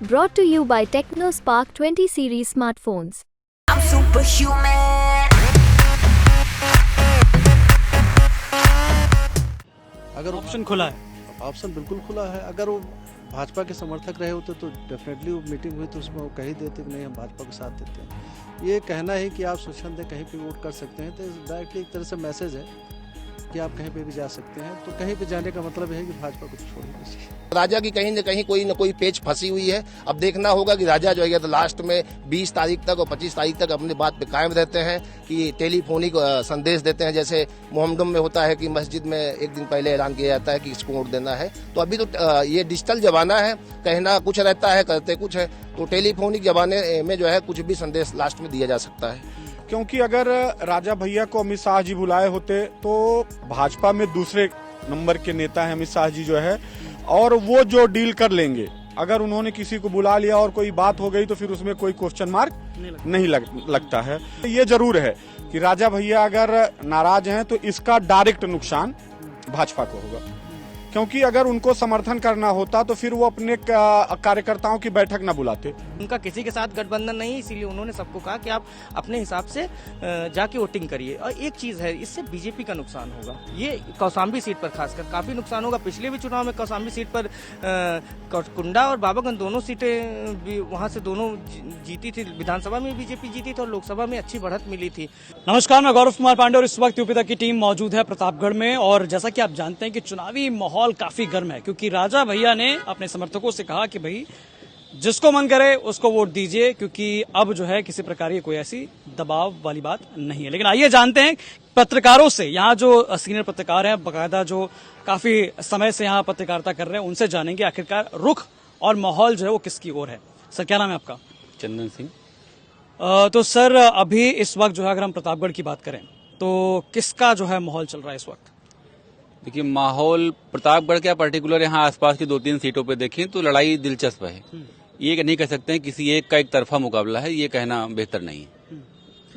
Brought to you by TechnoSpark 20 series smartphones. I'm superhuman. अगर option खुला है। Option बिल्कुल खुला है। अगर वो भाजपा के समर्थक रहे होते तो डेफिनेटली वो मीटिंग हुई तो उसमें वो कह ही देते कि नहीं हम भाजपा को साथ देते हैं। ये कहना है कि आप स्वच्छंद कहीं पे वोट कर सकते हैं तो डायरेक्टली एक तरह से मैसेज है कि आप कहीं पे भी जा सकते हैं। तो कहीं पे जाने का मतलब है कि भाजपा को छोड़ देना चाहिए। राजा की कहीं न कोई न कोई पेच फंसी हुई है। अब देखना होगा कि राजा जो है तो लास्ट में 20 तारीख तक और 25 तारीख तक अपनी बात पे कायम रहते हैं कि टेलीफोनिक संदेश देते हैं, जैसे मोहम्मदम में होता है कि मस्जिद में एक दिन पहले ऐलान किया जाता है कि इसको वोट देना है। तो अभी तो ये डिजिटल जमाना है, कहना कुछ रहता है करते कुछ है। तो टेलीफोनिक जमाने में जो है कुछ भी संदेश लास्ट में दिया जा सकता है। क्योंकि अगर राजा भैया को अमित शाह जी बुलाए होते तो भाजपा में दूसरे नंबर के नेता है अमित शाह जी जो है, और वो जो डील कर लेंगे। अगर उन्होंने किसी को बुला लिया और कोई बात हो गई तो फिर उसमें कोई क्वेश्चन मार्क नहीं लगता है। ये जरूर है कि राजा भैया अगर नाराज हैं तो इसका डायरेक्ट नुकसान भाजपा को होगा, क्योंकि अगर उनको समर्थन करना होता तो फिर वो अपने कार्यकर्ताओं की बैठक न बुलाते। उनका किसी के साथ गठबंधन नहीं, इसीलिए उन्होंने सबको कहा कि आप अपने हिसाब से जाके वोटिंग करिए। और एक चीज है, इससे बीजेपी का नुकसान होगा। ये कौशाम्बी सीट पर खासकर काफी नुकसान होगा। पिछले भी चुनाव में कौशाम्बी सीट पर कुंडा और बाबागंज दोनों सीटें वहां से दोनों जीती थी। विधानसभा में बीजेपी जीती थी और लोकसभा में अच्छी बढ़त मिली थी। नमस्कार, मैं गौरव कुमार पांडे और इस वक्त यूपी तक की टीम मौजूद है प्रतापगढ़ में। और जैसा कि आप जानते हैं कि चुनावी माहौल काफी गर्म है, क्योंकि राजा भैया ने अपने समर्थकों से कहा कि भाई जिसको मन करे उसको वोट दीजिए, क्योंकि अब जो है किसी प्रकार की कोई ऐसी दबाव वाली बात नहीं है। लेकिन आइए जानते हैं पत्रकारों से, यहाँ जो सीनियर पत्रकार हैं बाकायदा जो काफी समय से यहाँ पत्रकारिता कर रहे हैं, उनसे जानेंगे आखिरकार रुख और माहौल जो है वो किसकी ओर है। सर, क्या नाम है आपका? चंदन सिंह। तो सर, अभी इस वक्त जो है अगर हम प्रतापगढ़ की बात करें तो किसका जो है माहौल चल रहा है इस वक्त? देखिए, माहौल प्रतापगढ़ क्या पर्टिकुलर यहाँ आसपास की 2-3 सीटों पे देखें तो लड़ाई दिलचस्प है। ये नहीं कह सकते हैं किसी एक का एक तरफा मुकाबला है, ये कहना बेहतर नहीं है।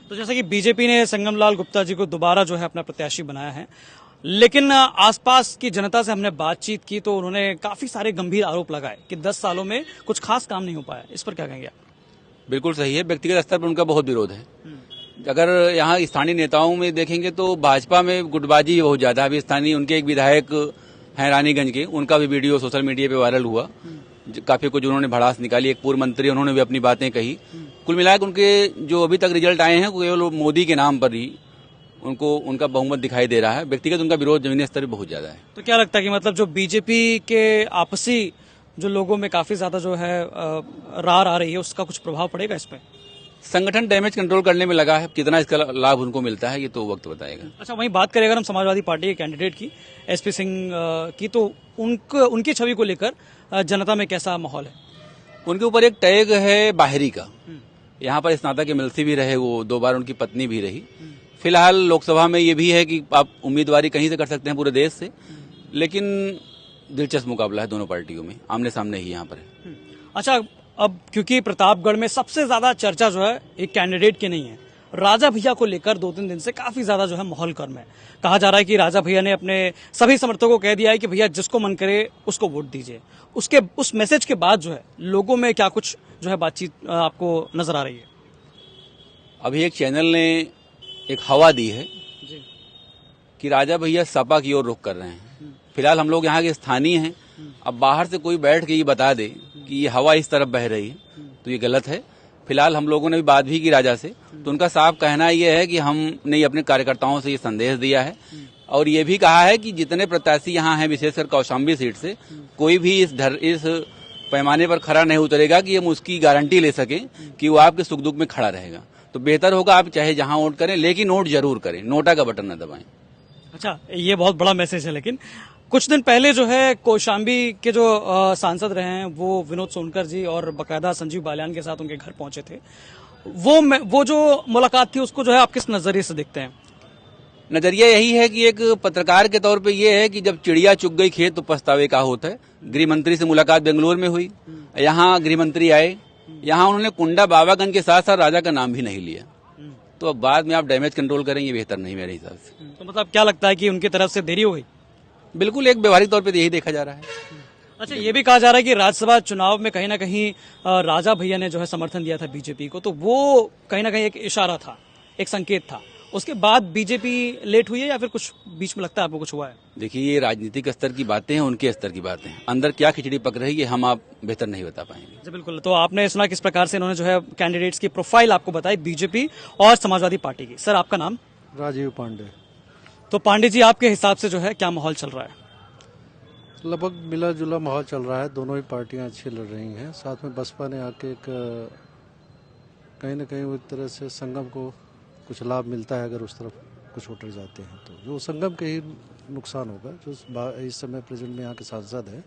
तो जैसे कि बीजेपी ने संगम लाल गुप्ता जी को दोबारा जो है अपना प्रत्याशी बनाया है, लेकिन आसपास की जनता से हमने बातचीत की तो उन्होंने काफी सारे गंभीर आरोप लगाए कि 10 सालों में कुछ खास काम नहीं हो पाया। इस पर क्या कहेंगे आप? बिल्कुल सही है, व्यक्तिगत स्तर पर उनका बहुत विरोध है। अगर यहाँ स्थानीय नेताओं में देखेंगे तो भाजपा में गुटबाजी बहुत ज्यादा है। अभी स्थानीय उनके एक विधायक हैं रानीगंज के, उनका भी वीडियो सोशल मीडिया पे वायरल हुआ। काफी कुछ उन्होंने भड़ास निकाली। एक पूर्व मंत्री, उन्होंने भी अपनी बातें कही। कुल मिलाकर उनके जो अभी तक रिजल्ट आए हैं केवल मोदी के नाम पर ही उनको उनका बहुमत दिखाई दे रहा है। व्यक्तिगत उनका विरोध जमीनी स्तर पर बहुत ज्यादा है। तो क्या लगता है कि मतलब जो बीजेपी के आपसी जो लोगों में काफी ज्यादा जो है रार आ रही है, उसका कुछ प्रभाव पड़ेगा इस पे? संगठन डैमेज कंट्रोल करने में लगा है, कितना इसका लाभ उनको मिलता है ये तो वक्त बताएगा। अच्छा, वहीं बात करें अगर हम समाजवादी पार्टी के कैंडिडेट की, एसपी सिंह की, तो उनकी छवि को लेकर जनता में कैसा माहौल है? उनके ऊपर एक टैग है बाहरी का। यहाँ पर स्नातक एमएलसी भी रहे, वो 2 बार उनकी पत्नी भी रही। फिलहाल लोकसभा में ये भी है कि आप उम्मीदवारी कहीं से कर सकते हैं पूरे देश से, लेकिन दिलचस्प मुकाबला है दोनों पार्टियों में, आमने सामने ही यहाँ पर है। अच्छा, अब क्योंकि प्रतापगढ़ में सबसे ज्यादा चर्चा जो है एक कैंडिडेट की नहीं है, राजा भैया को लेकर 2-3 दिन से काफी ज्यादा जो है माहौल गर्म है। कहा जा रहा है कि राजा भैया ने अपने सभी समर्थकों को कह दिया है कि भैया जिसको मन करे उसको वोट दीजिए। उस मैसेज के बाद जो है लोगों में क्या कुछ जो है बातचीत आपको नजर आ रही है? अभी एक चैनल ने एक हवा दी है कि राजा भैया सपा की ओर रुख कर रहे हैं। फिलहाल हम लोग यहाँ के स्थानीय हैं। अब बाहर से कोई बैठ के ये बता दे कि ये हवा इस तरफ बह रही है तो ये गलत है। फिलहाल हम लोगों ने भी बात भी की राजा से, तो उनका साफ कहना ये है कि हमने अपने कार्यकर्ताओं से ये संदेश दिया है और ये भी कहा है कि जितने प्रत्याशी यहाँ हैं, विशेषकर कौशाम्बी सीट से, कोई भी इस पैमाने पर खड़ा नहीं उतरेगा कि हम उसकी गारंटी ले सकें कि वो आपके सुख दुख में खड़ा रहेगा। तो बेहतर होगा आप चाहे जहां वोट करें, लेकिन वोट जरूर करें, नोटा का बटन न दबाएं। अच्छा, ये बहुत बड़ा मैसेज है। लेकिन कुछ दिन पहले जो है कौशाम्बी के जो सांसद रहे हैं वो विनोद सोनकर जी और बकायदा संजीव बालियान के साथ उनके घर पहुंचे थे। वो जो मुलाकात थी उसको जो है आप किस नजरिए से देखते हैं? नजरिया यही है कि एक पत्रकार के तौर पे ये है कि जब चिड़िया चुग गई खेत तो पछतावे का होता है। गृह मंत्री से मुलाकात बेंगलुरु में हुई, यहाँ गृह मंत्री आए, यहाँ उन्होंने कुंडा बाबागंज के साथ साथ राजा का नाम भी नहीं लिया। तो अब बाद में आप डैमेज कंट्रोल करें, ये बेहतर नहीं मेरे हिसाब से। तो मतलब क्या लगता है कि उनकी तरफ से देरी हो गई? बिल्कुल, एक व्यवहारिक तौर पे यही देखा जा रहा है। अच्छा, ये भी कहा जा रहा है कि राज्यसभा चुनाव में कहीं ना कहीं राजा भैया ने जो है समर्थन दिया था बीजेपी को, तो वो कहीं ना कहीं एक इशारा था, एक संकेत था। उसके बाद बीजेपी लेट हुई है या फिर कुछ बीच में लगता है आपको कुछ हुआ है? देखिए, ये राजनीतिक स्तर की बातें हैं, उनके स्तर की बातें हैं। अंदर क्या खिचड़ी पक रही है हम आप बेहतर नहीं बता पाएंगे। जी बिल्कुल। तो आपने सुना किस प्रकार से इन्होंने जो है कैंडिडेट्स की प्रोफाइल आपको बताई बीजेपी और समाजवादी पार्टी की। सर, आपका नाम? राजीव पांडे। तो पांडे जी, आपके हिसाब से जो है क्या माहौल चल रहा है? लगभग मिला जुला माहौल चल रहा है, दोनों ही पार्टियां अच्छी लड़ रही हैं। साथ में बसपा ने आके एक कहीं ना कहीं वो एक तरह से संगम को कुछ लाभ मिलता है अगर उस तरफ कुछ वोटर जाते हैं तो जो संगम के ही नुकसान होगा। जो इस समय प्रेजेंट में यहाँ के सांसद हैं,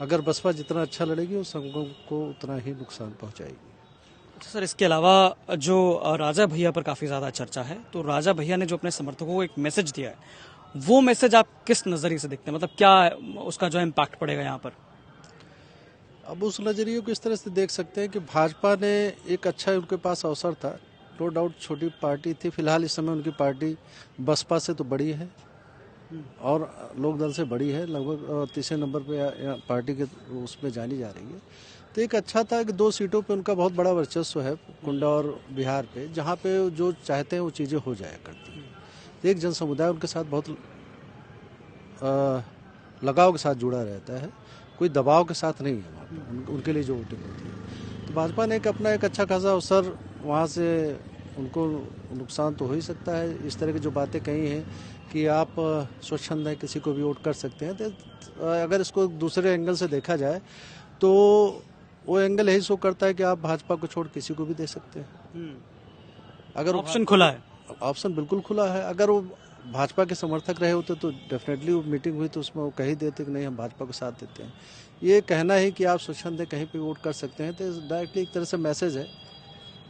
अगर बसपा जितना अच्छा लड़ेगी वो संगम को उतना ही नुकसान पहुंचाएगी। सर, इसके अलावा जो राजा भैया पर काफी ज्यादा चर्चा है, तो राजा भैया ने जो अपने समर्थकों को एक मैसेज दिया है, वो मैसेज आप किस नजरिए से देखते हैं? मतलब क्या उसका जो इम्पैक्ट पड़ेगा यहाँ पर? अब उस नजरिए को इस तरह से देख सकते हैं कि भाजपा ने एक अच्छा उनके पास अवसर था। नो डाउट छोटी पार्टी थी, फिलहाल इस समय उनकी पार्टी बसपा से तो बड़ी है और लोकदल से बड़ी है, लगभग तीसरे नंबर पे पार्टी के उसमें जानी जा रही है। तो एक अच्छा था कि 2 सीटों पे उनका बहुत बड़ा वर्चस्व है, कुंडा और बिहार पे, जहाँ पे जो चाहते हैं वो चीज़ें हो जाया करती हैं। तो एक जन समुदाय उनके साथ बहुत लगाव के साथ जुड़ा रहता है, कोई दबाव के साथ नहीं है वहाँ पे उनके लिए जो वोटिंग होती है। तो भाजपा ने अपना एक अच्छा खासा अवसर, वहाँ से उनको नुकसान तो हो ही सकता है। इस तरह की जो बातें कही हैं कि आप स्वच्छंद हैं, किसी को भी वोट कर सकते हैं, तो अगर इसको दूसरे एंगल से देखा जाए तो वो एंगल यही शो करता है कि आप भाजपा को छोड़ किसी को भी दे सकते हैं। अगर ऑप्शन खुला है, ऑप्शन बिल्कुल खुला है। अगर वो भाजपा के समर्थक रहे होते तो डेफिनेटली वो मीटिंग हुई तो उसमें वो कह ही देते कि नहीं हम भाजपा को साथ देते हैं। ये कहना है कि आप स्वच्छंद हैं, कहीं पे वोट कर सकते हैं, तो डायरेक्टली एक तरह से मैसेज है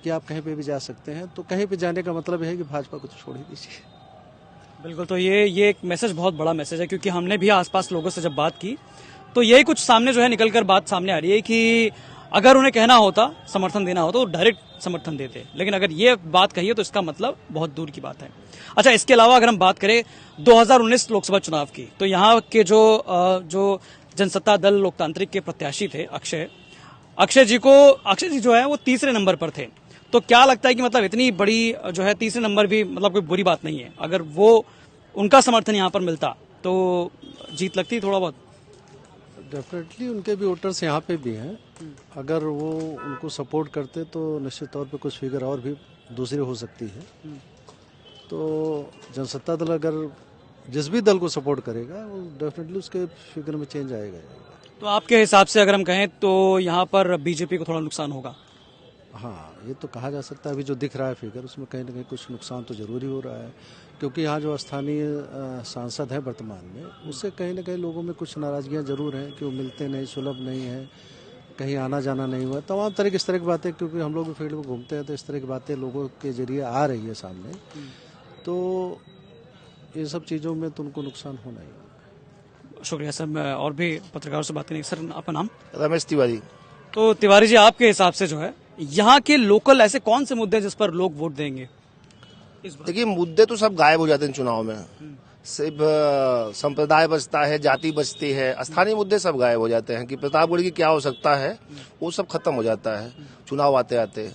कि आप कहीं पे भी जा सकते हैं। तो कहीं पे जाने का मतलब है कि भाजपा को तो छोड़ ही दीजिए। बिल्कुल। तो ये एक मैसेज, बहुत बड़ा मैसेज है, क्योंकि हमने भी आसपास लोगों से जब बात की तो यही कुछ सामने जो है निकलकर बात सामने आ रही है कि अगर उन्हें कहना होता, समर्थन देना होता तो डायरेक्ट समर्थन देते, लेकिन अगर ये बात कही है तो इसका मतलब बहुत दूर की बात है। अच्छा, इसके अलावा अगर हम बात करें 2019 लोकसभा चुनाव की, तो यहाँ के जो जनसत्ता दल लोकतांत्रिक के प्रत्याशी थे अक्षय जी जो है वो तीसरे नंबर पर थे। तो क्या लगता है कि मतलब इतनी बड़ी जो है तीसरे नंबर भी मतलब कोई बुरी बात नहीं है, अगर वो उनका समर्थन यहाँ पर मिलता तो जीत लगती थोड़ा बहुत? डेफिनेटली उनके भी वोटर्स यहाँ पे भी हैं, अगर वो उनको सपोर्ट करते तो निश्चित तौर पे कुछ फिगर और भी दूसरी हो सकती है। तो जनसत्ता दल अगर जिस भी दल को सपोर्ट करेगा वो डेफिनेटली उसके फिगर में चेंज आएगा। तो आपके हिसाब से अगर हम कहें तो यहाँ पर बीजेपी को थोड़ा नुकसान होगा? हाँ, ये तो कहा जा सकता है। अभी जो दिख रहा है फिगर उसमें कहीं ना कहीं कुछ नुकसान तो जरूरी हो रहा है, क्योंकि यहाँ जो स्थानीय सांसद हैं वर्तमान में, उससे कहीं ना कहीं लोगों में कुछ नाराजगियाँ जरूर हैं कि वो मिलते नहीं, सुलभ नहीं है, कहीं आना जाना नहीं हुआ, तमाम तरह की इस तरह की बातें, क्योंकि हम लोग भी फील्ड में घूमते हैं तो इस तरह की बातें लोगों के जरिए आ रही है सामने। तो ये सब चीज़ों में तो उनको नुकसान होना ही। शुक्रिया सर। मैं और भी पत्रकारों से बात करेंगे। सर, आपका नाम? रमेश तिवारी। तो तिवारी जी, आपके हिसाब से जो है यहाँ के लोकल ऐसे कौन से मुद्दे जिस पर लोग वोट देंगे इस बार? देखिए, मुद्दे तो सब गायब हो जाते हैं चुनाव में, सिर्फ संप्रदाय बचता है, जाति बचती है, स्थानीय मुद्दे सब गायब हो जाते हैं कि प्रतापगढ़ की क्या हो सकता है वो सब खत्म हो जाता है। चुनाव आते आते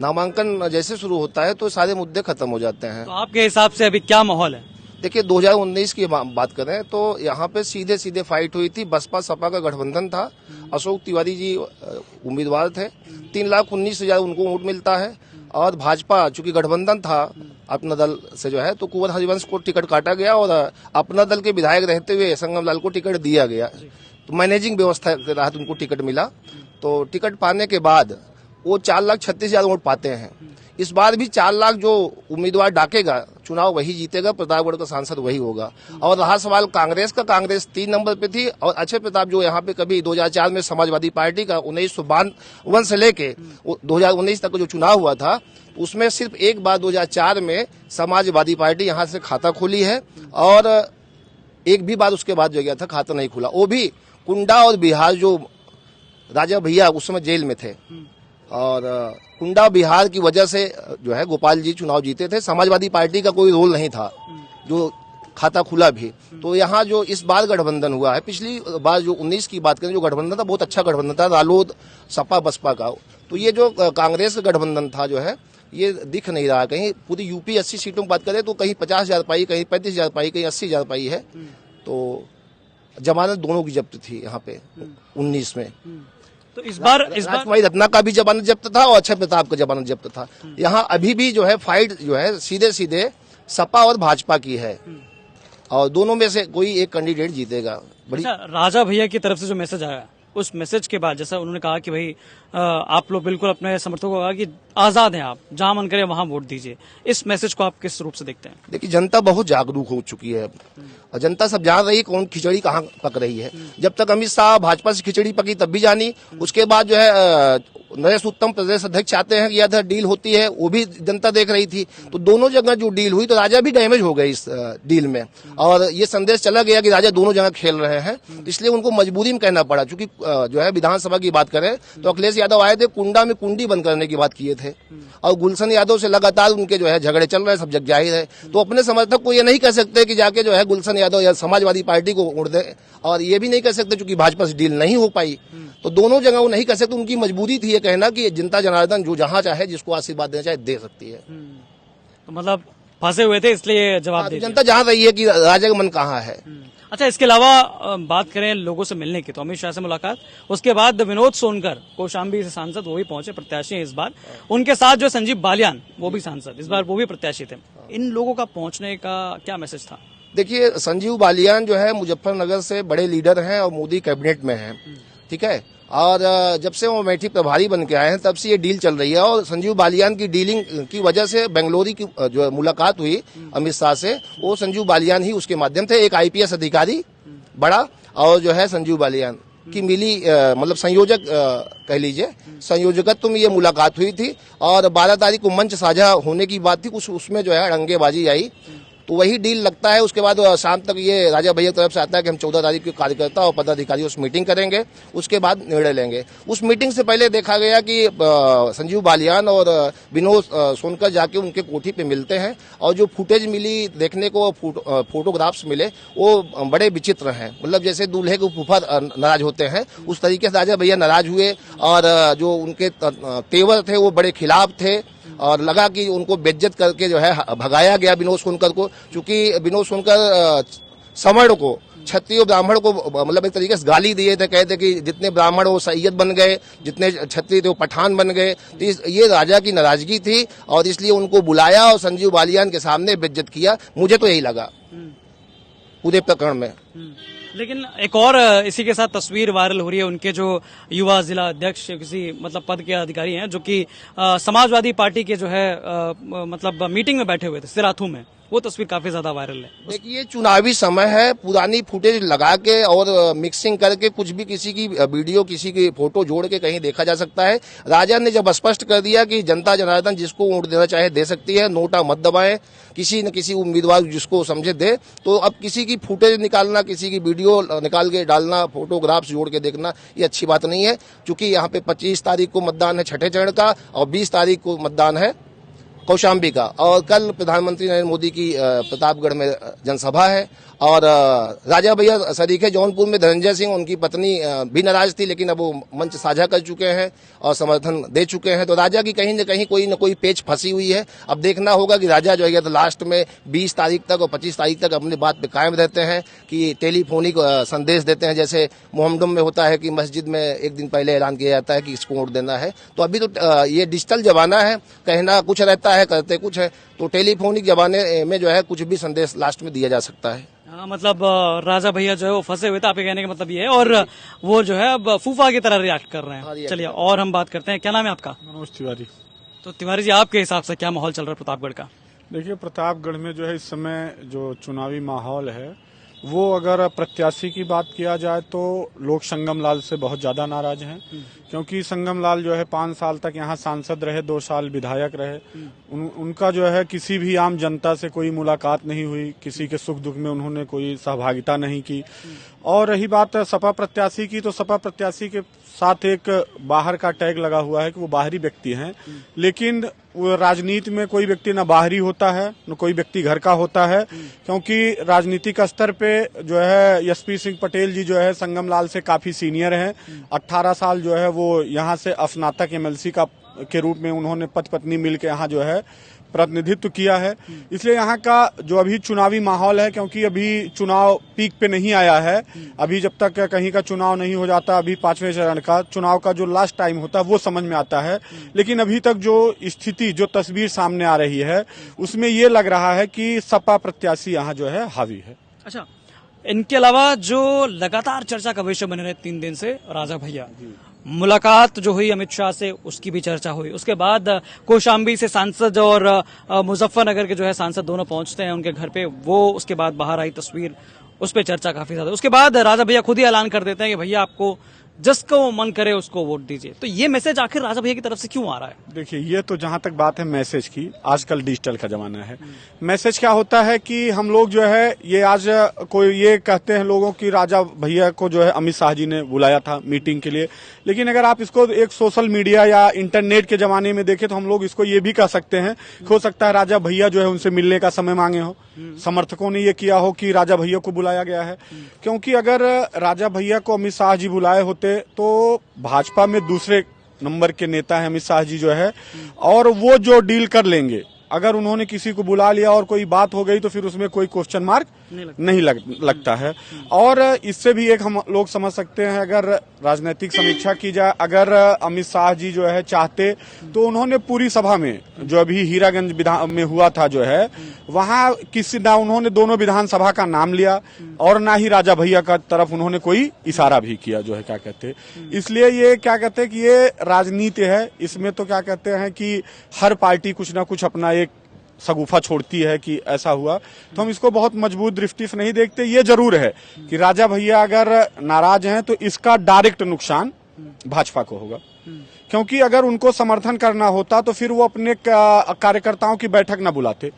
नामांकन जैसे शुरू होता है तो सारे मुद्दे खत्म हो जाते हैं। तो आपके हिसाब से अभी क्या माहौल है? देखिए, 2019 की बात करें तो यहाँ पे सीधे सीधे फाइट हुई थी। बसपा सपा का गठबंधन था, अशोक तिवारी जी उम्मीदवार थे, 3,19,000 उनको वोट मिलता है। और भाजपा चूंकि गठबंधन था अपना दल से जो है, तो कुंवर हरिवंश को टिकट काटा गया और अपना दल के विधायक रहते हुए संगम लाल को टिकट दिया गया। तो मैनेजिंग व्यवस्था के तहत उनको टिकट मिला। तो टिकट पाने के बाद वो 4,36,000 वोट पाते हैं। इस बार भी 4 लाख जो उम्मीदवार डाकेगा चुनाव वही जीतेगा, प्रतापगढ़ का सांसद वही होगा। और रहा सवाल कांग्रेस का, कांग्रेस 3 नंबर पे थी और अक्षय प्रताप जो यहाँ पे कभी 2004 में समाजवादी पार्टी का 1952 से लेके 2019 तक जो चुनाव हुआ था उसमें सिर्फ एक बार 2004 में समाजवादी पार्टी यहाँ से खाता खोली है और एक भी बार उसके बाद जो गया था खाता नहीं खुला। वो भी कुंडा और बिहार जो राजा भैया उस समय जेल में थे और कुंडा बिहार की वजह से जो है गोपाल जी चुनाव जीते थे। समाजवादी पार्टी का कोई रोल नहीं था जो खाता खुला भी। तो यहाँ जो इस बार गठबंधन हुआ है, पिछली बार जो 19 की बात करें जो गठबंधन था बहुत अच्छा गठबंधन था, रालोद सपा बसपा का। तो ये जो कांग्रेस गठबंधन था जो है ये दिख नहीं रहा। कहीं पूरी यूपी 80 सीटों की बात करें तो कहीं 50,000 पाई, कहीं 35,000 पाई, कहीं 80,000 पाई है। तो जमानत दोनों की जब्त थी यहाँ पे 19 में। तो इस बार राजकुमारी रत्ना का भी जमानत जब्त था और अक्षय प्रताप का जमानत जब्त था। यहाँ अभी भी जो है फाइट जो है सीधे सीधे सपा और भाजपा की है और दोनों में से कोई एक कैंडिडेट जीतेगा। बड़ी अच्छा, राजा भैया की तरफ से जो मैसेज आया, उस मैसेज के बाद जैसा उन्होंने कहा कि भाई आप लोग बिल्कुल अपने समर्थकों को कहा कि आजाद हैं, आप जहां मन करे वहां वोट दीजिए, इस मैसेज को आप किस रूप से देखते हैं? देखिए, जनता बहुत जागरूक हो चुकी है और जनता सब जान रही है कौन खिचड़ी कहाँ पक रही है। जब तक अमित शाह भाजपा से खिचड़ी पकी तब भी जानी, उसके बाद जो है नरेश उत्तम प्रदेश अध्यक्ष चाहते हैं कि इधर डील होती है, वो भी जनता देख रही थी। तो दोनों जगह जो डील हुई तो राजा भी डैमेज हो गए इस डील में और ये संदेश चला गया कि राजा दोनों जगह खेल रहे हैं। इसलिए उनको मजबूरी में कहना पड़ा, क्योंकि जो है विधानसभा की बात करें तो अखिलेश यादव आए थे, कुंडा में कुंडी बंद करने की बात किए थे और गुलशन यादव से लगातार उनके जो है झगड़े चल रहे हैं, सब जग जाहिर है। तो अपने समर्थक को ये नहीं कह सकते कि जाके जो है गुलशन यादव या समाजवादी पार्टी को वोट दे, और ये भी नहीं कह सकते क्योंकि भाजपा से डील नहीं हो पाई। तो दोनों जगह वो नहीं कह सकते, उनकी मजबूरी थी ये कहना कि जनता जनार्दन जो जहां चाहे जिसको आशीर्वाद देना चाहे दे सकती है। तो मतलब फंसे हुए थे इसलिए जवाब दे दिया। जनता जान रही है कि राजा का मन कहाँ है। अच्छा, इसके अलावा बात करें लोगों से मिलने की, तो अमित शाह से मुलाकात, उसके बाद विनोद सोनकर कौशाम्बी से सांसद, वो भी पहुंचे, प्रत्याशी हैं इस बार। उनके साथ जो संजीव बालियान, वो भी सांसद, इस बार वो भी प्रत्याशी थे। इन लोगों का पहुंचने का क्या मैसेज था? देखिए, संजीव बालियान जो है मुजफ्फरनगर से बड़े लीडर हैं और मोदी कैबिनेट में हैं, ठीक है। और जब से वो अमेठी प्रभारी बन के आए हैं तब से ये डील चल रही है और संजीव बालियान की डीलिंग की वजह से बेंगलुरु की जो मुलाकात हुई अमित शाह से, वो संजीव बालियान ही उसके माध्यम से, एक आईपीएस अधिकारी बड़ा और जो है संजीव बालियान की मिली मतलब संयोजक कह लीजिए, संयोजकत्व में ये मुलाकात हुई थी। और 12 तारीख को मंच साझा होने की बात थी, उसमें जो है अड़ंगेबाजी आई, तो वही डील लगता है। उसके बाद शाम तक ये राजा भैया की तरफ से आता है कि हम 14 तारीख को कार्यकर्ता और पदाधिकारी उस मीटिंग करेंगे, उसके बाद निर्णय लेंगे। उस मीटिंग से पहले देखा गया कि संजीव बालियान और विनोद सोनकर जाके उनके कोठी पे मिलते हैं और जो फुटेज मिली देखने को, फोटोग्राफ्स मिले, वो बड़े विचित्र हैं। मतलब जैसे दूल्हे के फूफा नाराज होते हैं उस तरीके से राजा भैया नाराज हुए और जो उनके तेवर थे वो बड़े खिलाफ थे और लगा कि उनको बेइज्जत करके जो है भगाया गया विनोद सोनकर को, क्योंकि विनोद सोनकर सवर्ण को, क्षत्रिय ब्राह्मण को मतलब एक तरीके से गाली दिए थे, कहते कि जितने ब्राह्मण वो सैयद बन गए, जितने क्षत्रिय थे वो पठान बन गए। तो ये राजा की नाराजगी थी और इसलिए उनको बुलाया और संजीव बालियान के सामने बेइज्जत किया। मुझे तो यही लगा पूरे प्रकरण में। लेकिन एक और इसी के साथ तस्वीर वायरल हो रही है, उनके जो युवा जिला अध्यक्ष किसी मतलब पद के अधिकारी हैं जो कि समाजवादी पार्टी के जो है मतलब मीटिंग में बैठे हुए थे सिराथू में, वो तस्वीर काफी ज्यादा वायरल है। देखिए, चुनावी समय है, पुरानी फुटेज लगा के और मिक्सिंग करके कुछ भी किसी की वीडियो, किसी की फोटो जोड़ के कहीं देखा जा सकता है। राजा ने जब स्पष्ट कर दिया कि जनता जनार्दन जिसको वोट देना चाहे दे सकती है, नोटा मत दबाएं, किसी न किसी उम्मीदवार जिसको समझे दे, तो अब किसी की फुटेज निकालना, किसी की वीडियो निकाल के डालना, फोटोग्राफ्स जोड़ के देखना, ये अच्छी बात नहीं है। क्योंकि यहाँ पे 25 तारीख को मतदान है छठे चरण का और 20 तारीख को मतदान है कौशाम्बी का, और कल प्रधानमंत्री नरेंद्र मोदी की प्रतापगढ़ में जनसभा है। और राजा भैया शरीक है जौनपुर में, धनंजय सिंह उनकी पत्नी भी नाराज थी, लेकिन अब वो मंच साझा कर चुके हैं और समर्थन दे चुके हैं। तो राजा की कहीं न कोई पेच फंसी हुई है। अब देखना होगा कि राजा जो है तो लास्ट में 20 तारीख तक और 25 तारीख तक अपनी बात पे कायम रहते हैं कि टेलीफोनिक संदेश देते हैं, जैसे मोहम्मदम में होता है कि मस्जिद में एक दिन पहले ऐलान किया जाता है कि इसको वोट देना है। तो अभी तो ये डिजिटल जमाना है, कहना कुछ रहता है, करते कुछ है। तो टेलीफोनिक जमाने में जो है कुछ भी संदेश लास्ट में दिया जा सकता है। हाँ, मतलब राजा भैया जो है वो फंसे हुए थे, आपके कहने का मतलब ये है, और वो जो है अब फूफा की तरह रिएक्ट कर रहे हैं। चलिए और हम बात करते हैं, क्या नाम है आपका? मनोज तिवारी। तो तिवारी जी, आपके हिसाब से क्या माहौल चल रहा है प्रतापगढ़ का? देखिए, प्रतापगढ़ में जो है इस समय जो चुनावी माहौल है वो अगर प्रत्याशी की बात किया जाए तो लोग संगम लाल से बहुत ज्यादा नाराज हैं, क्योंकि संगम लाल जो है 5 साल तक यहाँ सांसद रहे, 2 साल विधायक रहे। उनका जो है किसी भी आम जनता से कोई मुलाकात नहीं हुई, किसी के सुख दुख में उन्होंने कोई सहभागिता नहीं की। और रही बात सपा प्रत्याशी की, तो सपा प्रत्याशी के साथ एक बाहर का टैग लगा हुआ है कि वो बाहरी व्यक्ति हैं, लेकिन वो राजनीति में कोई व्यक्ति न बाहरी होता है न कोई व्यक्ति घर का होता है, क्योंकि राजनीतिक स्तर पे जो है एसपी सिंह पटेल जी जो है संगम लाल से काफी सीनियर हैं। 18 साल जो है वो यहाँ से स्नातक एमएलसी के रूप में उन्होंने पति पत्नी मिलकर यहाँ जो है प्रतिनिधित्व किया है। इसलिए यहाँ का जो अभी चुनावी माहौल है, क्योंकि अभी चुनाव पीक पे नहीं आया है, अभी जब तक कहीं का चुनाव नहीं हो जाता, अभी 5वें चरण का चुनाव का जो लास्ट टाइम होता है वो समझ में आता है। लेकिन अभी तक जो स्थिति, जो तस्वीर सामने आ रही है, उसमें ये लग रहा है कि सपा प्रत्याशी यहाँ जो है हावी है। अच्छा, इनके अलावा जो लगातार चर्चा का विषय बने रहे 3 दिन से, राजा भैया मुलाकात जो हुई अमित शाह से, उसकी भी चर्चा हुई। उसके बाद कौशाम्बी से सांसद और मुजफ्फरनगर के जो है सांसद दोनों पहुंचते हैं उनके घर पे, वो उसके बाद बाहर आई तस्वीर, उस पर चर्चा काफी ज्यादा। उसके बाद राजा भैया खुद ही ऐलान कर देते हैं कि भैया आपको जिसको मन करे उसको वोट दीजिए। तो ये मैसेज आखिर राजा भैया की तरफ से क्यों आ रहा है? देखिए, ये तो जहां तक बात है मैसेज की, आजकल डिजिटल का जमाना है। मैसेज क्या होता है कि हम लोग जो है ये आज कोई ये कहते हैं लोगों की राजा भैया को जो है अमित शाह जी ने बुलाया था मीटिंग के लिए, लेकिन अगर आप इसको एक सोशल मीडिया या इंटरनेट के जमाने में देखें तो हम लोग इसको ये भी कह सकते हैं, हो सकता है राजा भैया जो है उनसे मिलने का समय मांगे हो, समर्थकों ने ये किया हो कि राजा भैया को बुलाया गया है। क्योंकि अगर राजा भैया को अमित शाह जी बुलाए होते तो भाजपा में दूसरे नंबर के नेता है अमित शाह जी जो है, और वो जो डील कर लेंगे, अगर उन्होंने किसी को बुला लिया और कोई बात हो गई तो फिर उसमें कोई क्वेश्चन मार्क नहीं लगता है। और इससे भी एक हम लोग समझ सकते हैं, अगर राजनीतिक समीक्षा की जाए, अगर अमित शाह जी जो है चाहते तो उन्होंने पूरी सभा में जो अभी हीरागंज विधान में हुआ था जो है, वहां किसी ना उन्होंने दोनों विधानसभा का नाम लिया और ना ही राजा भैया का तरफ उन्होंने कोई इशारा भी किया जो है, क्या कहते। इसलिए ये क्या कहते हैं कि ये राजनीति है, इसमें तो क्या कहते हैं कि हर पार्टी कुछ ना कुछ अपना एक सगुफा छोड़ती है कि ऐसा हुआ, तो हम इसको बहुत मजबूत दृष्टि से नहीं देखते। ये जरूर है कि राजा भैया अगर नाराज हैं तो इसका डायरेक्ट नुकसान भाजपा को होगा, क्योंकि अगर उनको समर्थन करना होता तो फिर वो अपने कार्यकर्ताओं की बैठक न बुलाते,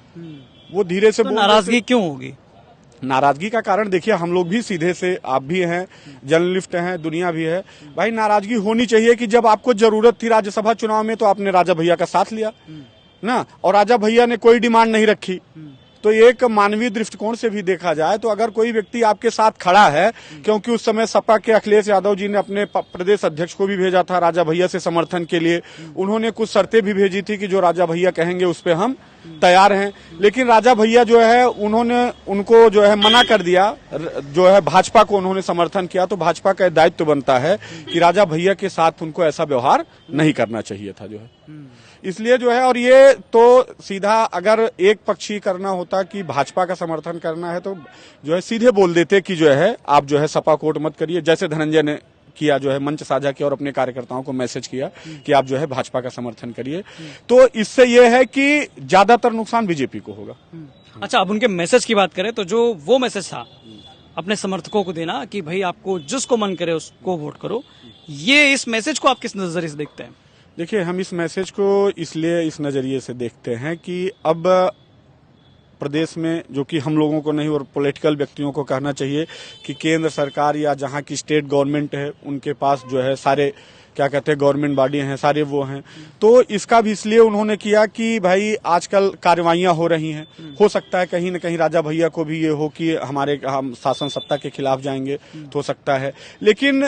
वो धीरे से। तो नाराजगी क्यों होगी? नाराजगी का कारण देखिए, हम लोग भी सीधे से, आप भी हैं, जर्नलिस्ट हैं, दुनिया भी है भाई। नाराजगी होनी चाहिए कि जब आपको जरूरत थी राज्यसभा चुनाव में तो आपने राजा भैया का साथ लिया ना, और राजा भैया ने कोई डिमांड नहीं रखी। तो एक मानवीय दृष्टिकोण से भी देखा जाए तो अगर कोई व्यक्ति आपके साथ खड़ा है, क्योंकि उस समय सपा के अखिलेश यादव जी ने अपने प्रदेश अध्यक्ष को भी भेजा था राजा भैया से समर्थन के लिए, उन्होंने कुछ शर्तें भी भेजी थी कि जो राजा भैया कहेंगे उस पर हम तैयार हैं, लेकिन राजा भैया जो है उन्होंने उनको जो है मना कर दिया, जो है भाजपा को उन्होंने समर्थन किया। तो भाजपा का दायित्व बनता है कि राजा भैया के साथ उनको ऐसा व्यवहार नहीं करना चाहिए था जो है, इसलिए जो है। और ये तो सीधा अगर एक पक्षी करना होता कि भाजपा का समर्थन करना है तो जो है सीधे बोल देते कि जो है आप जो है सपा को वोट मत करिए, जैसे धनंजय ने किया, जो है मंच साझा किया और अपने कार्यकर्ताओं को मैसेज किया कि आप जो है भाजपा का समर्थन करिए। तो इससे ये है कि ज्यादातर नुकसान बीजेपी को होगा। अच्छा, अब उनके मैसेज की बात करें तो जो वो मैसेज था अपने समर्थकों को देना कि भाई आपको जिसको मन करे उसको वोट करो, ये इस मैसेज को आप किस नजरिए से देखते हैं? देखिए, हम इस मैसेज को इसलिए इस नजरिए से देखते हैं कि अब प्रदेश में, जो कि हम लोगों को नहीं और पॉलिटिकल व्यक्तियों को कहना चाहिए कि केंद्र सरकार या जहां की स्टेट गवर्नमेंट है उनके पास जो है सारे क्या कहते हैं गवर्नमेंट बॉडी हैं, सारे वो हैं। तो इसका भी इसलिए उन्होंने किया कि भाई आजकल कार्रवाइयां हो रही हैं, हो सकता है कहीं न कहीं राजा भैया को भी ये हो कि हम शासन सत्ता के खिलाफ जाएंगे, तो हो सकता है। लेकिन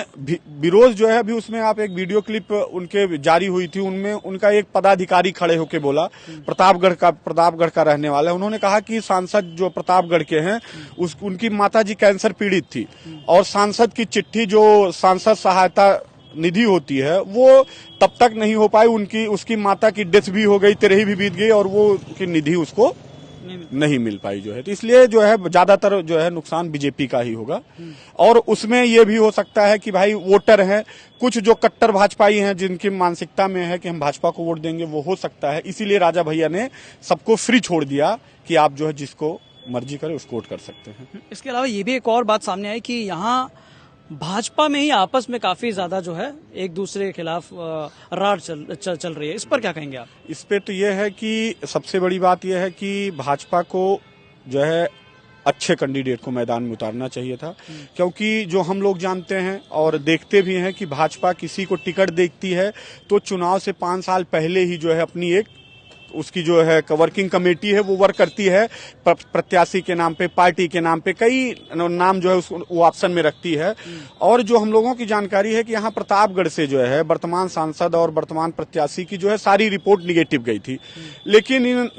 विरोध जो है, अभी उसमें आप एक वीडियो क्लिप उनके जारी हुई थी, उनमें उनका एक पदाधिकारी खड़े होकर बोला, प्रतापगढ़ का रहने वाला है, उन्होंने कहा कि सांसद जो प्रतापगढ़ के हैं उनकी माताजी कैंसर पीड़ित थी और सांसद की चिट्ठी जो सांसद सहायता निधि होती है वो तब तक नहीं हो पाई, उसकी माता की डेथ भी हो गई, 13 भी बीत गई और वो की निधि उसको नहीं मिल पाई जो है। तो इसलिए जो है ज्यादातर जो है नुकसान बीजेपी का ही होगा। और उसमें ये भी हो सकता है कि भाई वोटर हैं कुछ जो कट्टर भाजपाई हैं जिनकी मानसिकता में है कि हम भाजपा को वोट देंगे, वो हो सकता है। इसीलिए राजा भैया ने सबको फ्री छोड़ दिया कि आप जो है जिसको मर्जी करे उसको वोट कर सकते हैं। इसके अलावा ये भी एक और बात सामने आई कि यहाँ भाजपा में ही आपस में काफी ज्यादा जो है एक दूसरे के खिलाफ रार चल रही है, इस पर क्या कहेंगे आप? इस पे तो यह है कि सबसे बड़ी बात यह है कि भाजपा को जो है अच्छे कैंडिडेट को मैदान में उतारना चाहिए था, क्योंकि जो हम लोग जानते हैं और देखते भी हैं कि भाजपा किसी को टिकट देखती है तो चुनाव से 5 साल पहले ही जो है अपनी एक उसकी जो है वर्किंग कमेटी है वो वर्क करती है, प्रत्याशी के नाम पे, पार्टी के नाम पे कई नाम जो है वो ऑप्शन में रखती है। और जो हम लोगों की जानकारी है कि यहाँ प्रतापगढ़ से जो है वर्तमान सांसद और वर्तमान प्रत्याशी की जो है सारी रिपोर्ट निगेटिव गई थी, लेकिन इन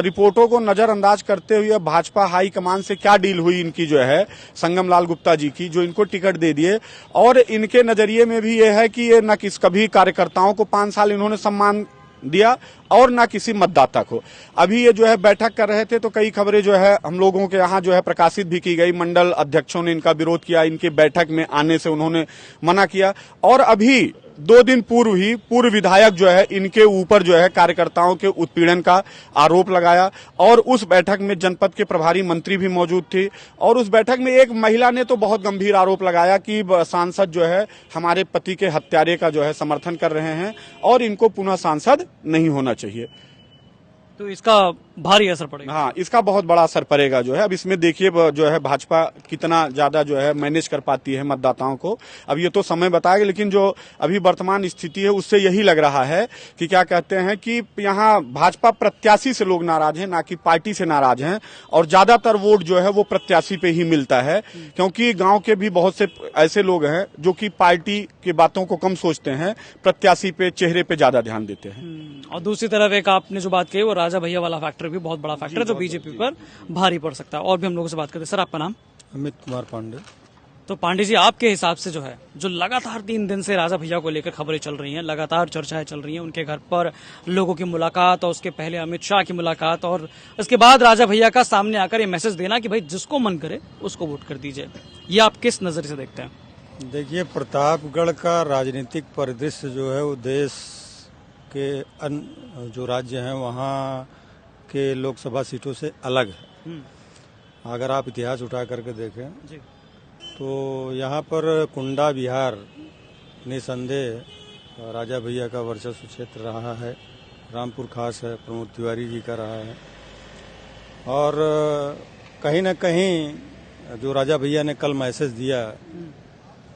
रिपोर्टों को नजरअंदाज करते हुए भाजपा हाईकमान से क्या डील हुई इनकी जो है संगम लाल गुप्ता जी की, जो इनको टिकट दे दिए। और इनके नजरिए में भी ये है कि ये न कभी कार्यकर्ताओं को 5 साल इन्होंने सम्मान दिया और ना किसी मतदाता को। अभी ये जो है बैठक कर रहे थे तो कई खबरें जो है हम लोगों के यहाँ जो है प्रकाशित भी की गई, मंडल अध्यक्षों ने इनका विरोध किया, इनके बैठक में आने से उन्होंने मना किया। और अभी 2 दिन पूर्व ही पूर्व विधायक जो है इनके ऊपर जो है कार्यकर्ताओं के उत्पीड़न का आरोप लगाया और उस बैठक में जनपद के प्रभारी मंत्री भी मौजूद थे। और उस बैठक में एक महिला ने तो बहुत गंभीर आरोप लगाया कि सांसद जो है हमारे पति के हत्यारे का जो है समर्थन कर रहे हैं और इनको पुनः सांसद नहीं होना चाहिए। तो इसका भारी असर पड़ेगा। हाँ, इसका बहुत बड़ा असर पड़ेगा जो है। अब इसमें देखिए जो है भाजपा कितना ज्यादा जो है मैनेज कर पाती है मतदाताओं को, अब ये तो समय बताएगा, लेकिन जो अभी वर्तमान स्थिति है उससे यही लग रहा है कि क्या कहते हैं कि यहाँ भाजपा प्रत्याशी से लोग नाराज हैं, ना कि पार्टी से नाराज हैं। और ज्यादातर वोट जो है वो प्रत्याशी पे ही मिलता है, क्योंकि गाँव के भी बहुत से ऐसे लोग हैं जो कि पार्टी की बातों को कम सोचते हैं, प्रत्याशी पे, चेहरे पे ज्यादा ध्यान देते हैं। और दूसरी तरफ एक आपने जो बात कही वो राजा भैया वाला फैक्टर भी बहुत बड़ा फैक्टर है जो बीजेपी पर भारी पड़ सकता है। और भी हम लोगों से बात करते हैं। सर, आपका नाम? अमित कुमार पांडे। तो पांडे जी, आपके हिसाब से जो है जो लगातार 3 दिन से राजा भैया को लेकर खबरें चल रही हैं, लगातार चर्चाएं चल रही हैं, उनके घर पर लोगों की मुलाकात और उसके पहले अमित शाह की मुलाकात और उसके बाद राजा भैया का सामने आकर ये मैसेज देना कि भाई जिसको मन करे उसको वोट कर दीजिए, ये आप किस नजर से देखते हैं? देखिए, प्रतापगढ़ का राजनीतिक परिदृश्य जो है वो देश के अन्य जो राज्य हैं वहाँ के लोकसभा सीटों से अलग है। अगर आप इतिहास उठा करके देखें जी। तो यहाँ पर कुंडा बिहार निसंदेह राजा भैया का वर्चस्व क्षेत्र रहा है, रामपुर खास है, प्रमोद तिवारी जी का रहा है। और कहीं न कहीं जो राजा भैया ने कल मैसेज दिया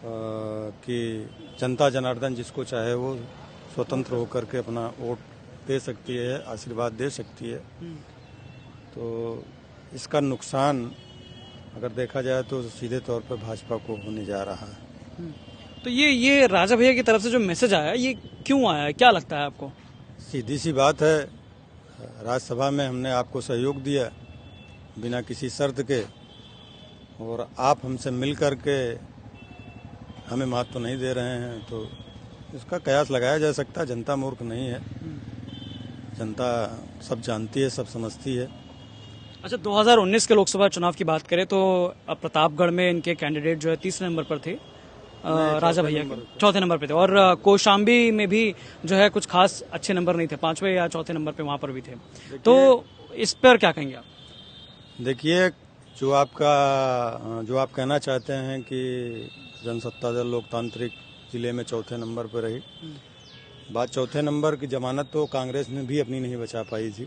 कि जनता जनार्दन जिसको चाहे वो स्वतंत्र होकर के अपना वोट दे सकती है, आशीर्वाद दे सकती है, तो इसका नुकसान अगर देखा जाए तो सीधे तौर पर भाजपा को होने जा रहा है। तो ये राजा भैया की तरफ से जो मैसेज आया ये क्यों आया है, क्या लगता है आपको? सीधी सी बात है, राज्यसभा में हमने आपको सहयोग दिया बिना किसी शर्त के और आप हमसे मिल करके हमें महत्व नहीं दे रहे हैं, तो इसका कयास लगाया जा सकता है। जनता मूर्ख नहीं है, जनता सब जानती है, सब समझती है। अच्छा, 2019 के लोकसभा चुनाव की बात करें तो प्रतापगढ़ में इनके कैंडिडेट जो है 30 नंबर पर थे, राजा भैया के 4थे नंबर पे थे। और कौशाम्बी में भी जो है कुछ खास अच्छे नंबर नहीं थे, 5वें या 4थे नंबर पे वहां पर भी थे। तो इस पर क्या कहेंगे आप? देखिए, जो आप कहना चाहते हैं कि जनसत्ता दल लोकतांत्रिक जिले में 4थे नंबर पर रही, बात 4थे नंबर की जमानत तो कांग्रेस ने भी अपनी नहीं बचा पाई थी,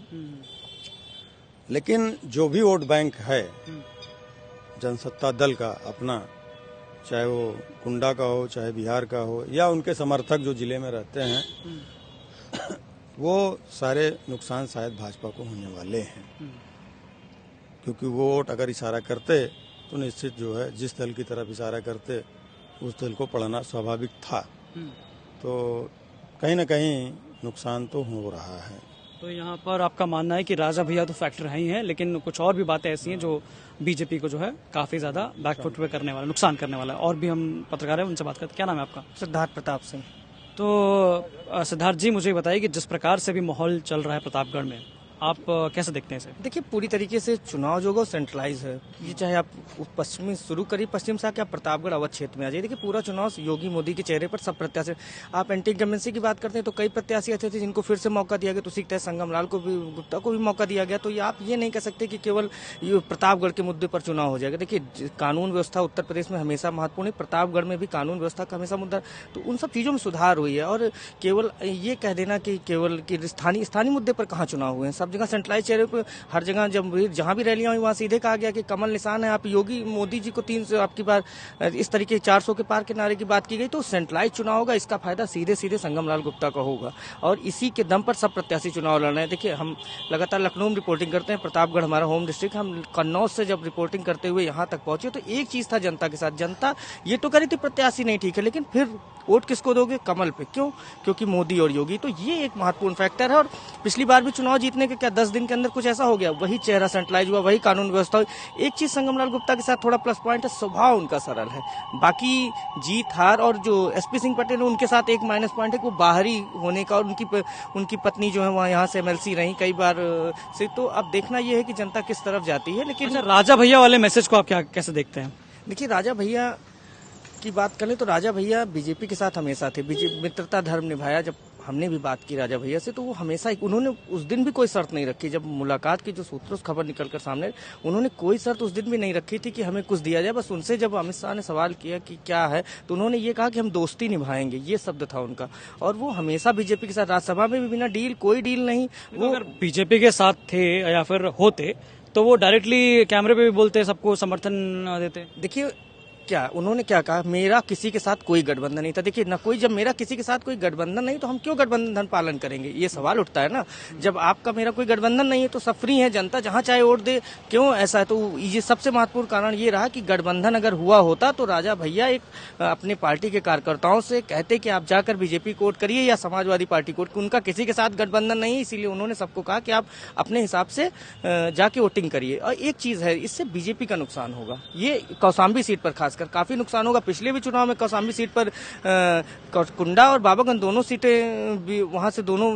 लेकिन जो भी वोट बैंक है जनसत्ता दल का अपना, चाहे वो कुंडा का हो, चाहे बिहार का हो, या उनके समर्थक जो जिले में रहते हैं, वो सारे नुकसान शायद भाजपा को होने वाले हैं। क्योंकि वो वोट अगर इशारा करते तो निश्चित जो है जिस दल की तरफ इशारा करते उस दल को पढ़ना स्वाभाविक था। तो कहीं न कहीं नुकसान तो हो रहा है। तो यहाँ पर आपका मानना है कि राजा भैया तो फैक्टर हैं ही हैं, लेकिन कुछ और भी बातें ऐसी हैं जो बीजेपी को जो है काफी ज्यादा बैकफुट पे करने वाला, नुकसान करने वाला है। और भी हम पत्रकार हैं, उनसे बात करते हैं। क्या नाम है आपका? सिद्धार्थ प्रताप सिंह। तो सिद्धार्थ जी, मुझे बताइए कि जिस प्रकार से भी माहौल चल रहा है प्रतापगढ़ में, आप कैसे देखते हैं इसे? देखिए, पूरी तरीके से चुनाव जो होगा सेंट्रलाइज है। ये चाहे आप पश्चिमी शुरू करिए, पश्चिम से आके आप प्रतापगढ़ अवध क्षेत्र में आ जाइए। देखिए, पूरा चुनाव योगी मोदी के चेहरे पर सब प्रत्याशी। आप एंटी इनकम्बेंसी की बात करते हैं तो कई प्रत्याशी ऐसे थे जिनको फिर से मौका दिया गया। तो उसी तरह संगम लाल को भी, गुप्ता को भी मौका दिया गया। तो ये आप ये नहीं कह सकते कि केवल प्रतापगढ़ के मुद्दे पर चुनाव हो जाएगा। देखिए, कानून व्यवस्था उत्तर प्रदेश में हमेशा महत्वपूर्ण है। प्रतापगढ़ में भी कानून व्यवस्था का हमेशा मुद्दा, तो उन सब चीजों में सुधार हुई है। और केवल ये कह देना कि केवल कि स्थानीय मुद्दे पर कहाँ चुनाव हुए हैं, सब जगह सेंट्रलाइज चेहरे पर हर जगह जहां भी रैलियां हुई वहां सीधे कहा गया कि कमल निशान है। आप योगी मोदी जी को 300 आपकी बार इस तरीके 400 के पार के नारे की बात की गई। तो सेंट्रलाइज चुनाव होगा, इसका फायदा सीधे सीधे संगम लाल गुप्ता का होगा और इसी के दम पर सब प्रत्याशी चुनाव लड़ रहे हैं। देखिए, हम लगातार लखनऊ में रिपोर्टिंग करते हैं, प्रतापगढ़ हमारा होम डिस्ट्रिक्ट। हम कन्नौज से जब रिपोर्टिंग करते हुए यहाँ तक पहुंचे तो एक चीज था जनता के साथ, जनता ये तो कह रही थी प्रत्याशी नहीं ठीक है, लेकिन फिर वोट किसको दोगे? कमल पे। क्यों? क्योंकि मोदी और योगी। तो ये एक महत्वपूर्ण फैक्टर है। और पिछली बार भी चुनाव जीतने के क्या 10 दिन के अंदर कुछ ऐसा हो गया, वही चेहरा सेंट्रलाइज हुआ, वही कानून व्यवस्था हुई। एक चीज संगमलाल गुप्ता के साथ थोड़ा प्लस पॉइंट है, स्वभाव उनका सरल है। बाकी जीत हार और जो एसपी सिंह पटेल है उनके साथ एक माइनस पॉइंट है कि वो बाहरी होने का, और उनकी पत्नी जो है वहाँ यहाँ से एमएलसी रही कई बार से। तो अब देखना यह है कि जनता किस तरफ जाती है। लेकिन राजा भैया वाले मैसेज को आप कैसे देखते हैं? देखिए, राजा भैया की बात करें तो राजा भैया बीजेपी के साथ हमेशा थे। मित्रता धर्म निभाया। जब हमने भी बात की राजा भैया से तो वो हमेशा उन्होंने उस दिन भी कोई शर्त नहीं रखी। जब मुलाकात की जो सूत्रों से खबर निकलकर सामने, उन्होंने कोई शर्त उस दिन भी नहीं रखी थी कि हमें कुछ दिया जाए। बस उनसे जब अमित शाह ने सवाल किया कि क्या है, तो उन्होंने ये कहा कि हम दोस्ती निभाएंगे, ये शब्द था उनका। और वो हमेशा बीजेपी के साथ, राज्यसभा में भी बिना डील, कोई डील नहीं। वो अगर बीजेपी के साथ थे या फिर होते तो वो डायरेक्टली कैमरे पे भी बोलते, सबको समर्थन देते। देखिए, क्या उन्होंने क्या कहा, मेरा किसी के साथ कोई गठबंधन नहीं था। देखिए ना, कोई, जब मेरा किसी के साथ कोई गठबंधन नहीं तो हम क्यों गठबंधन पालन करेंगे, ये सवाल उठता है ना। जब आपका मेरा कोई गठबंधन नहीं है तो सब फ्री है, जनता जहां चाहे वोट दे, क्यों ऐसा है। तो ये सबसे महत्वपूर्ण कारण ये रहा कि गठबंधन अगर हुआ होता तो राजा भैया एक अपने पार्टी के कार्यकर्ताओं से कहते कि आप जाकर बीजेपी को वोट करिए या समाजवादी पार्टी को। उनका किसी के साथ गठबंधन नहीं है, इसीलिए उन्होंने सबको कहा कि आप अपने हिसाब से जाके वोटिंग करिए। और एक चीज है, इससे बीजेपी का नुकसान होगा। ये कौशाम्बी सीट पर खासकर काफी नुकसान होगा। पिछले भी चुनाव में कौशाम्बी सीट पर कुंडा और बाबागंज दोनों सीटें वहां से दोनों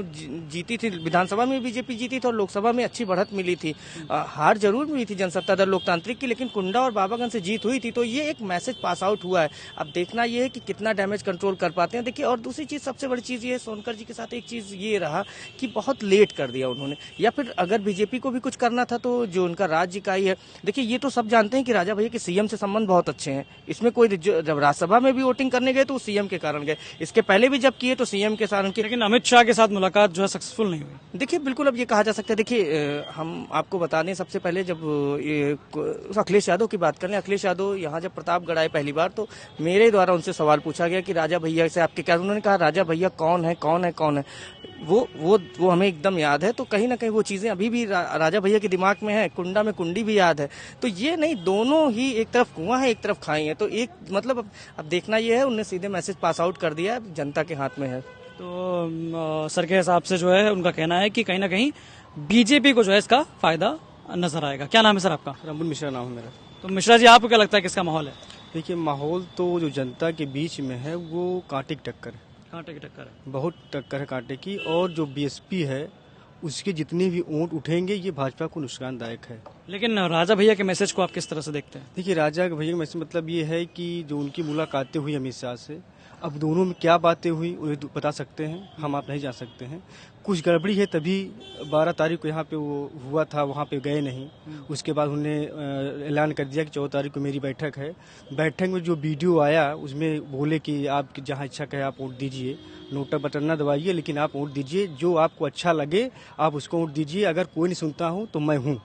जीती थी। विधानसभा में बीजेपी जीती थी और लोकसभा में अच्छी बढ़त मिली थी। हार जरूर मिली थी जनसत्ता दल लोकतांत्रिक की, लेकिन कुंडा और बाबागंज से जीत हुई थी। तो ये एक मैसेज पास आउट हुआ है। अब देखना ये है कि कितना डैमेज कंट्रोल कर पाते हैं। देखिए, और दूसरी चीज, सबसे बड़ी चीज ये सोनकर जी के साथ एक चीज ये रहा कि बहुत लेट कर दिया उन्होंने। या फिर अगर बीजेपी को भी कुछ करना था तो जो उनका राज्य इकाई है, देखिए ये तो सब जानते हैं कि राजा भैया के सीएम से संबंध बहुत अच्छे हैं। इसमें कोई, जब राज्यसभा में भी वोटिंग करने गए तो सीएम के कारण गए, इसके पहले भी जब किए तो सीएम के कारण किए। लेकिन अमित शाह के साथ मुलाकात जो है सक्सेसफुल नहीं हुई। देखिए, बिल्कुल अब ये कहा जा सकता है। देखिए, हम आपको बता दें, सबसे पहले जब अखिलेश यादव की बात करें, अखिलेश यादव यहाँ जब प्रतापगढ़ आए पहली बार तो मेरे द्वारा उनसे सवाल पूछा गया कि राजा भैया से आपके क्या, उन्होंने कहा राजा भैया कौन है कौन है कौन है। वो हमें एकदम याद है। तो कहीं ना कहीं वो चीजें अभी भी राजा भैया के दिमाग में है। कुंडा में कुंडी भी याद है। तो ये नहीं, दोनों ही, एक तरफ कुआं है एक तरफ खाई है। तो एक मतलब अब देखना ये है, उन्होंने सीधे मैसेज पास आउट कर दिया, जनता के हाथ में है। तो सर के हिसाब से जो है उनका कहना है कि कहीं ना कहीं बीजेपी को जो है इसका फायदा नजर आएगा। क्या नाम है सर आपका? रमन मिश्रा नाम है मेरा। तो मिश्रा जी, आपको क्या लगता है किसका माहौल है? देखिए, माहौल तो जो जनता के बीच में है वो कांटे की टक्कर है। कांटे की टक्कर है, बहुत टक्कर है कांटे की। और जो बीएसपी है उसके जितने भी वोट उठेंगे ये भाजपा को नुकसानदायक है। लेकिन राजा भैया के मैसेज को आप किस तरह से देखते हैं? देखिए, राजा भैया का मैसेज मतलब ये है कि जो उनकी मुलाकातें हुई अमित शाह से, अब दोनों में क्या बातें हुई उन्हें बता सकते हैं, हम आप नहीं जा सकते हैं। कुछ गड़बड़ी है तभी 12 तारीख को यहाँ पे वो हुआ था, वहाँ पे गए नहीं। उसके बाद उन्होंने ऐलान कर दिया कि 14 तारीख को मेरी बैठक है। बैठक में जो वीडियो आया उसमें बोले कि आप जहाँ इच्छा कहे आप वोट दीजिए, नोटा बटन ना दबाइए, लेकिन आप वोट दीजिए, जो आपको अच्छा लगे आप उसको वोट दीजिए, अगर कोई नहीं सुनता हूँ तो मैं हूँ।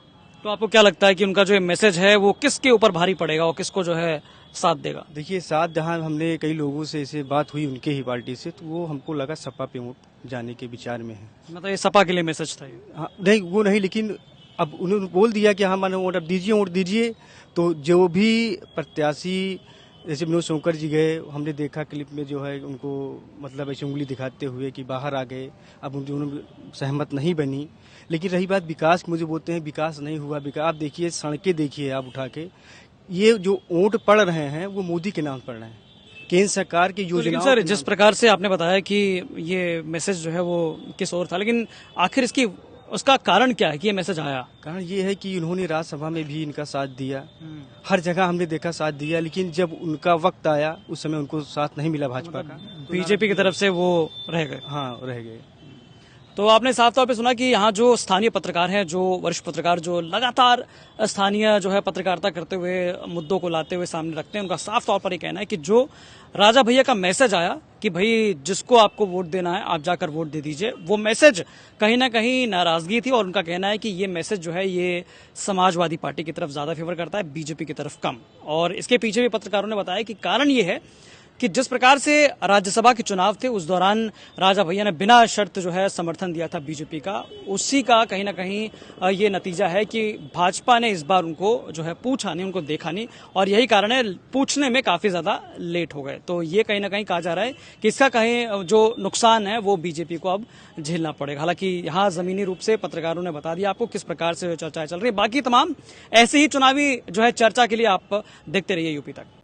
तो आपको क्या लगता है कि उनका जो मैसेज है वो किसके ऊपर भारी पड़ेगा और किसको जो है साथ देगा? देखिए, साथ जहाँ हमने कई लोगों से ऐसे बात हुई उनके ही पार्टी से, तो वो हमको लगा सपा पे वोट जाने के विचार में है। मतलब ये सपा के लिए मैसेज था? हाँ, नहीं वो नहीं, लेकिन अब उन्होंने बोल दिया कि हाँ मानो वोट अब दीजिए, वोट दीजिए। तो जो भी प्रत्याशी, जैसे विनोद शंकर जी गए, हमने देखा क्लिप में जो है उनको मतलब ऐसी उंगली दिखाते हुए कि बाहर आ गए। अब उन दोनों सहमत नहीं बनी। लेकिन रही बात विकास की, मुझे बोलते हैं विकास नहीं हुआ। विकास आप देखिए, सड़कें देखिए आप उठा के, ये जो वोट पड़ रहे हैं वो मोदी के नाम पड़ रहे हैं, केंद्र सरकार की योजना। सर, जिस प्रकार से आपने बताया कि ये मैसेज जो है वो किस ओर था, लेकिन आखिर इसकी उसका कारण क्या है कि ये मैसेज आया? कारण ये है कि उन्होंने राज्यसभा में भी इनका साथ दिया, हर जगह हमने देखा साथ दिया, लेकिन जब उनका वक्त आया उस समय उनको साथ नहीं मिला भाजपा का, बीजेपी की तरफ से वो रह गए। हाँ रह गए। तो आपने साफ तौर पे सुना कि यहाँ जो स्थानीय पत्रकार हैं, जो वरिष्ठ पत्रकार जो लगातार स्थानीय जो है पत्रकारिता करते हुए मुद्दों को लाते हुए सामने रखते हैं, उनका साफ तौर पर ये कहना है कि जो राजा भैया का मैसेज आया कि भाई जिसको आपको वोट देना है आप जाकर वोट दे दीजिए, वो मैसेज कहीं ना कहीं नाराजगी थी। और उनका कहना है कि ये मैसेज जो है ये समाजवादी पार्टी की तरफ ज्यादा फेवर करता है, बीजेपी की तरफ कम। और इसके पीछे भी पत्रकारों ने बताया कि कारण ये है कि जिस प्रकार से राज्यसभा के चुनाव थे उस दौरान राजा भैया ने बिना शर्त जो है समर्थन दिया था बीजेपी का, उसी का कहीं ना कहीं ये नतीजा है कि भाजपा ने इस बार उनको जो है पूछा नहीं, उनको देखा नहीं, और यही कारण है पूछने में काफी ज्यादा लेट हो गए। तो ये कहीं ना कहीं कहा जा रहा है कि इसका कहीं जो नुकसान है वो बीजेपी को अब झेलना पड़ेगा। हालांकि यहाँ जमीनी रूप से पत्रकारों ने बता दिया आपको किस प्रकार से चर्चाएं चल रही है। बाकी तमाम ऐसे ही चुनावी जो है चर्चा के लिए आप देखते रहिए यूपी तक।